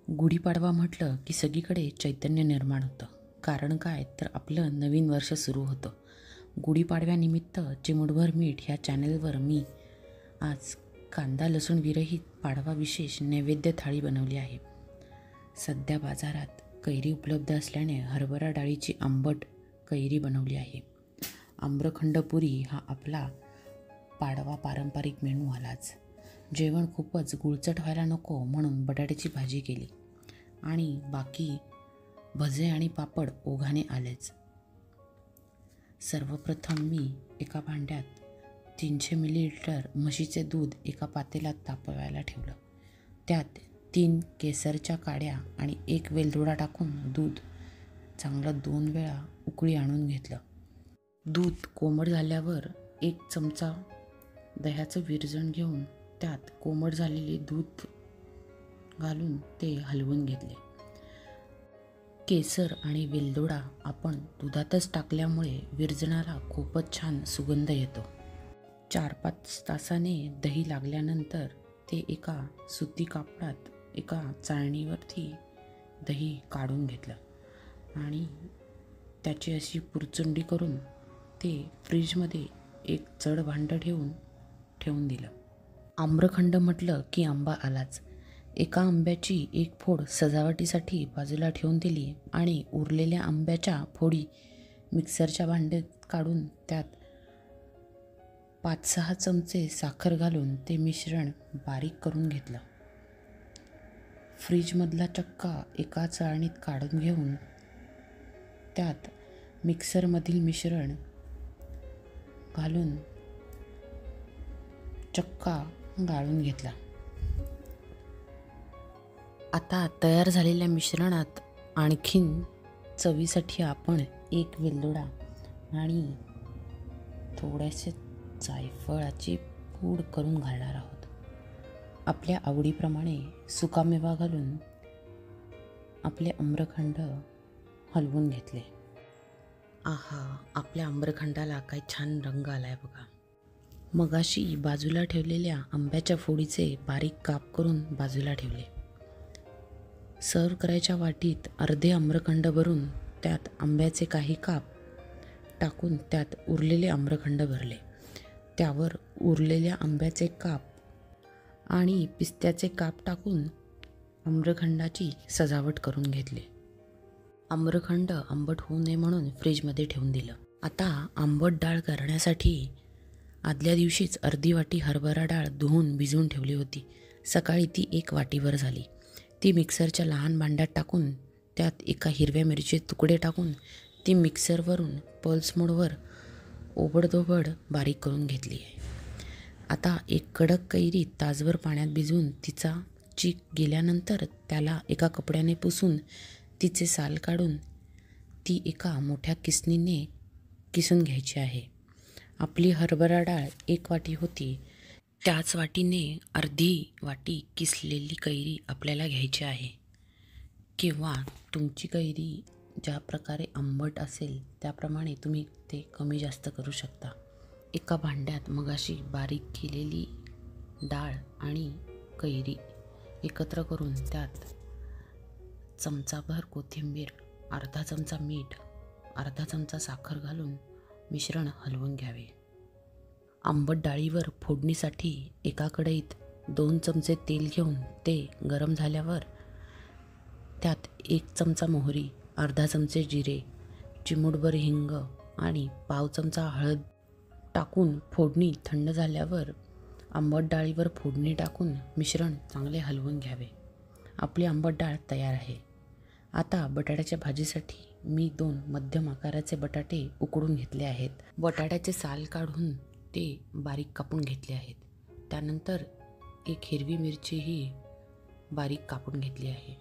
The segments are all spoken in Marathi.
गुढीपाडवा म्हटलं की सगळीकडे चैतन्य निर्माण होतं. कारण काय तर आपलं नवीन वर्ष सुरू होतं. गुढीपाडव्यानिमित्त चिमूटभर मीठ ह्या चॅनलवर मी आज कांदा लसूण विरहित पाडवा विशेष नैवेद्य थाळी बनवली आहे. सध्या बाजारात कैरी उपलब्ध असल्याने हरभरा डाळीची आंबट कैरी बनवली आहे. आम्रखंड पुरी हा आपला पाडवा पारंपरिक मेनू आलाच. जेवण खूपच गुळचट व्हायला नको म्हणून बटाट्याची भाजी केली आणि बाकी भजे आणि पापड ओघाने आलेच. सर्वप्रथम मी एका भांड्यात 300 मिलीलिटर म्हशीचे दूध एका पातेल्यात तापवायला ठेवलं. त्यात 3 केसरच्या काड्या आणि 1 वेलदोडा टाकून दूध चांगलं 2 वेळा उकळी आणून घेतलं. दूध कोमट झाल्यावर 1 चमचा दह्याचं विरजण घेऊन त्यात कोमट झालेले दूध घालून ते हलवून घेतले. केसर आणि वेलदोडा आपण दुधातच टाकल्यामुळे विरजणाला खूपच छान सुगंध येतो. 4-5 तासाने दही लागल्यानंतर ते एका सुती कापडात एका चाळणीवरती दही काढून घेतलं आणि त्याची अशी पुरचुंडी करून ते फ्रीजमध्ये एक जड भांडं ठेवून दिलं. आम्रखंड म्हटलं की आंबा आलाच. एका आंब्याची एक फोड सजावटीसाठी बाजूला ठेवून दिली आणि उरलेल्या आंब्याच्या फोडी मिक्सरच्या भांड्यात काढून त्यात 5-6 चमचे साखर घालून ते मिश्रण बारीक करून घेतलं. फ्रीजमधला चक्का एका चाळणीत काढून घेऊन त्यात मिक्सरमधील मिश्रण घालून चक्का गाळून घेतला. आता तयार झालेल्या मिश्रणात आणखीन चवीसाठी आपण 1 वेलदोडा आणि थोडेसे जायफळाची पूड करून घालणार आहोत. आपल्या आवडीप्रमाणे सुकामेवा घालून आपले आम्रखंड हलवून घेतले. आहा, आपल्या आम्रखंडाला काय छान रंग आलाय बघा. मगाशी बाजूला ठेवलेल्या आंब्याच्या फोडीचे बारीक काप करून बाजूला ठेवले. सर्व करायच्या वाटीत अर्धे आम्रखंड भरून त्यात आंब्याचे काही काप टाकून त्यात उरलेले आम्रखंड भरले. त्यावर उरलेल्या आंब्याचे काप आणि पिस्त्याचे काप टाकून आम्रखंडाची सजावट करून घेतली. आम्रखंड आंबट होऊ नये म्हणून फ्रीजमध्ये ठेवून दिलं. आता आंबट डाळ करण्यासाठी आदल्या दिवशीच अर्धी वाटी हरभरा डाळ धुवून भिजवून ठेवली होती. सकाळी ती 1 वाटीवर झाली. ती मिक्सरच्या लहान भांड्यात टाकून त्यात एका हिरव्या मिरचीचे तुकडे टाकून ती मिक्सरवरून पल्स मोडवर ओबडधोबड बारीक करून घेतली आहे. आता एक कडक कैरी तासभर पाण्यात भिजवून तिचा चीक गेल्यानंतर त्याला एका कपड्याने पुसून तिचे साल काढून ती एका मोठ्या किसणीने किसून घ्यायची आहे. आपली हरभरा डाळ 1 वाटी होती, त्याच वाटीने अर्धी वाटी किसलेली कैरी आपल्याला घ्यायची आहे. किंवा तुमची कैरी ज्या प्रकारे आंबट असेल त्याप्रमाणे तुम्ही ते कमी जास्त करू शकता. एका भांड्यात मगाशी बारीक केलेली डाळ आणि कैरी एकत्र करून त्यात चमचाभर कोथिंबीर, अर्धा चमचा मीठ, अर्धा चमचा साखर घालून मिश्रण हलवून घ्यावे. आंबट डाळीवर फोडणीसाठी एका कढईत 2 चमचे तेल घेऊन ते गरम झाल्यावर त्यात 1 चमचा मोहरी, अर्धा चमचे जिरे, चिमूटभर हिंग आणि पाव चमचा हळद टाकून फोडणी थंड झाल्यावर आंबट डाळीवर फोडणी टाकून मिश्रण चांगले हलवून घ्यावे. आपली आंबट डाळ तयार आहे. आता बटाट्याच्या भाजीसाठी मी 2 मध्यम आकाराचे बटाटे उकडून घेतले आहेत. बटाट्याचे साल काढून ते बारीक कापून घेतले आहेत. त्यानंतर 1 हिरवी मिरचीही बारीक कापून घेतली आहे.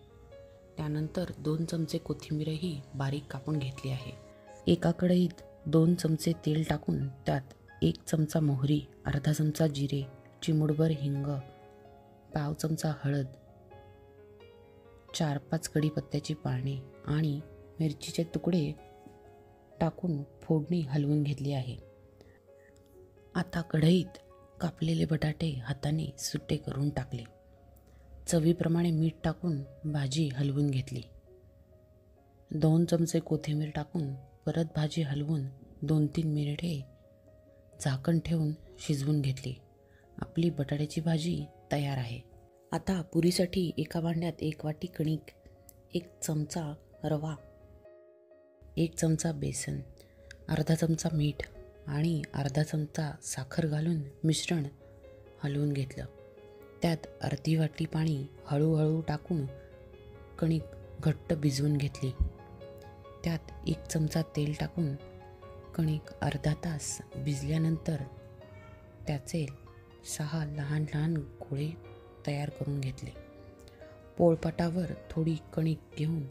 त्यानंतर 2 चमचे कोथिंबीरही बारीक कापून घेतली आहे. एका कढईत 2 चमचे तेल टाकून त्यात 1 चमचा मोहरी, अर्धा चमचा जिरे, चिमूटभर हिंग, पाव चमचा हळद, 4-5 कढीपत्त्याची पाने आणि मिरचीचे तुकडे टाकून फोडणी हलवून घेतली आहे. आता कढईत कापलेले बटाटे हाताने सुट्टे करून टाकले. चवीप्रमाणे मीठ टाकून भाजी हलवून घेतली. 2 चमचे कोथिंबीर टाकून परत भाजी हलवून 2-3 मिनिटे झाकण ठेवून शिजवून घेतली. आपली बटाट्याची भाजी तयार आहे. आता पुरीसाठी एका भांड्यात 1 वाटी कणिक, 1 चमचा रवा, 1 चमचा बेसन, अर्धा चमचा मीठ आणि अर्धा चमचा साखर घालून मिश्रण हलवून घेतलं. त्यात अर्धी वाटी पाणी हळूहळू टाकून कणिक घट्ट भिजवून घेतली. त्यात 1 चमचा तेल टाकून कणिक अर्धा तास भिजल्यानंतर त्याचे 6 लहान लहान गोळे तयार करून घेतले. पोळपाटावर थोडी कणिक घेऊन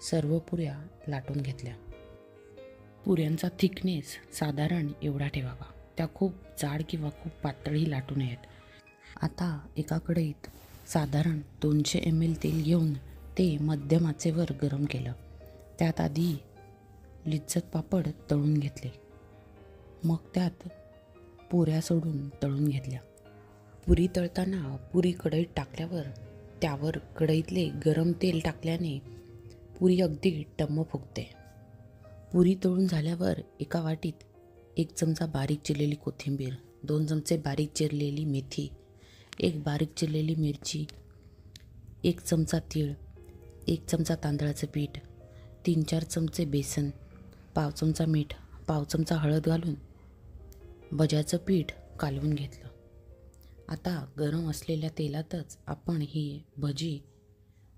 सर्व पुऱ्या लाटून घेतल्या. पुऱ्यांचा थिकनेस साधारण एवढा ठेवावा. त्या खूप जाड किंवा खूप पातळही लाटू नयेत. आता एका कढईत साधारण 200 ml तेल घेऊन ते मध्यम आचेवर गरम केलं. त्यात आधी लिज्जत पापड तळून घेतले. मग त्यात पुऱ्या सोडून तळून घेतल्या. पुरी तळताना पुरी कढईत टाकल्यावर त्यावर कढईतले गरम तेल टाकल्याने पुरी अगदी टम्म फुगते. पुरी तळून झाल्यावर एका वाटीत 1 चमचा बारीक चिरलेली कोथिंबीर, 2 चमचे बारीक चिरलेली मेथी, 1 बारीक चिरलेली मिरची, 1 चमचा तीळ, 1 चमचा तांदळाचं पीठ, 3-4 चमचे बेसन, पाव चमचा मीठ, पाव चमचा हळद घालून भज्याचं पीठ कालवून घेतलं. आता गरम असलेल्या तेलातच आपण ही भजी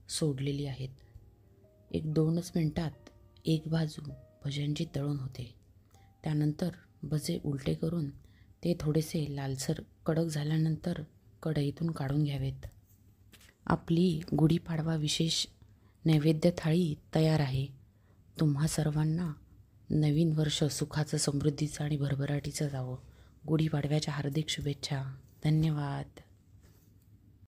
सोडलेली आहेत. 1-2च मिनटात एक बाजू भज्यांची तळून होते. त्यानंतर भजे उलटे करून ते थोडेसे लालसर कडक झाल्यानंतर कढईतून काढून घ्यावेत. आपली गुढीपाडवा विशेष नैवेद्य थाळी तयार आहे. तुम्हा सर्वांना नवीन वर्ष सुखाचं, समृद्धीचं आणि भरभराटीचं जावं. गुढीपाडव्याच्या हार्दिक शुभेच्छा. धन्यवाद.